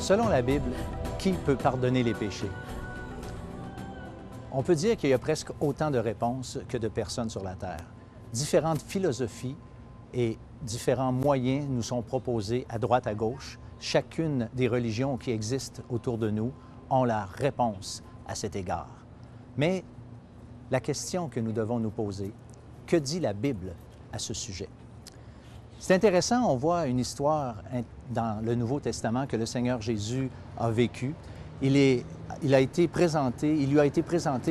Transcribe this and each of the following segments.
Selon la Bible, qui peut pardonner les péchés? On peut dire qu'il y a presque autant de réponses que de personnes sur la Terre. Différentes philosophies et différents moyens nous sont proposés à droite, à gauche. Chacune des religions qui existent autour de nous ont la réponse à cet égard. Mais la question que nous devons nous poser, que dit la Bible à ce sujet? C'est intéressant, on voit une histoire dans le Nouveau Testament que le Seigneur Jésus a vécue. Il lui a été présenté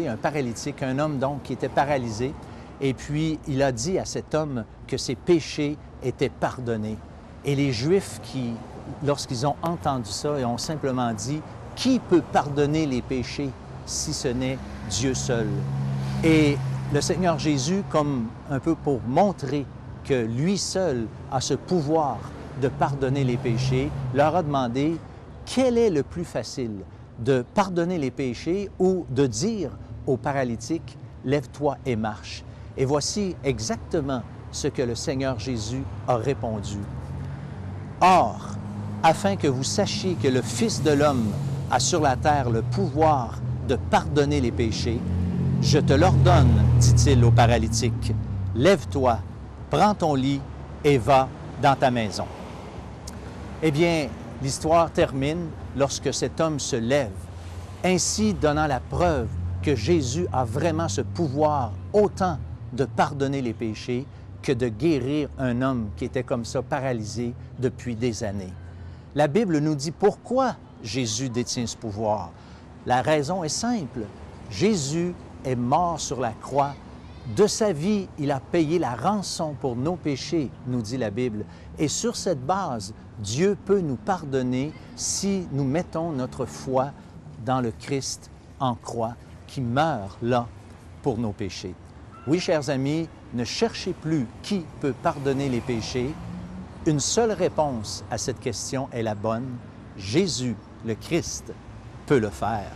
un paralytique, un homme donc qui était paralysé, et puis il a dit à cet homme que ses péchés étaient pardonnés. Et les Juifs, lorsqu'ils ont entendu ça, ils ont simplement dit « Qui peut pardonner les péchés si ce n'est Dieu seul? » Et le Seigneur Jésus, comme un peu pour montrer que lui seul a ce pouvoir de pardonner les péchés, leur a demandé quel est le plus facile, de pardonner les péchés ou de dire au paralytique « Lève-toi et marche ». Et voici exactement ce que le Seigneur Jésus a répondu. « Or, afin que vous sachiez que le Fils de l'homme a sur la terre le pouvoir de pardonner les péchés, je te l'ordonne, dit-il au paralytique, lève-toi, prends ton lit et va dans ta maison. » Eh bien, l'histoire termine lorsque cet homme se lève, ainsi donnant la preuve que Jésus a vraiment ce pouvoir autant de pardonner les péchés que de guérir un homme qui était comme ça paralysé depuis des années. La Bible nous dit pourquoi Jésus détient ce pouvoir. La raison est simple. Jésus est mort sur la croix. De sa vie, il a payé la rançon pour nos péchés, nous dit la Bible. Et sur cette base, Dieu peut nous pardonner si nous mettons notre foi dans le Christ en croix qui meurt là pour nos péchés. Oui, chers amis, ne cherchez plus qui peut pardonner les péchés. Une seule réponse à cette question est la bonne. Jésus, le Christ, peut le faire.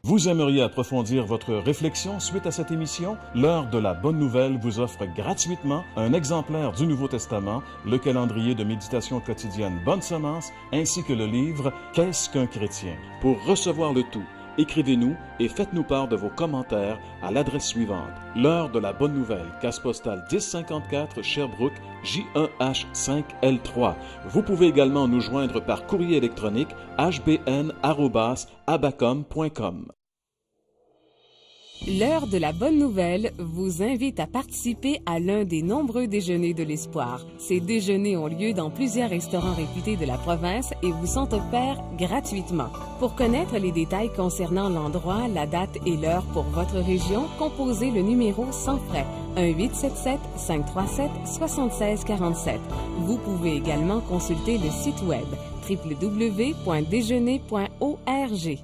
Vous aimeriez approfondir votre réflexion suite à cette émission? L'heure de la bonne nouvelle vous offre gratuitement un exemplaire du Nouveau Testament, le calendrier de méditation quotidienne Bonne Semence, ainsi que le livre Qu'est-ce qu'un chrétien? Pour recevoir le tout, écrivez-nous et faites-nous part de vos commentaires à l'adresse suivante. L'heure de la bonne nouvelle, case postale 1054 Sherbrooke, J1H5L3. Vous pouvez également nous joindre par courrier électronique hbn@abacom.com. L'heure de la bonne nouvelle vous invite à participer à l'un des nombreux déjeuners de l'espoir. Ces déjeuners ont lieu dans plusieurs restaurants réputés de la province et vous sont offerts gratuitement. Pour connaître les détails concernant l'endroit, la date et l'heure pour votre région, composez le numéro sans frais 1-877-537-7647. Vous pouvez également consulter le site web www.déjeuner.org.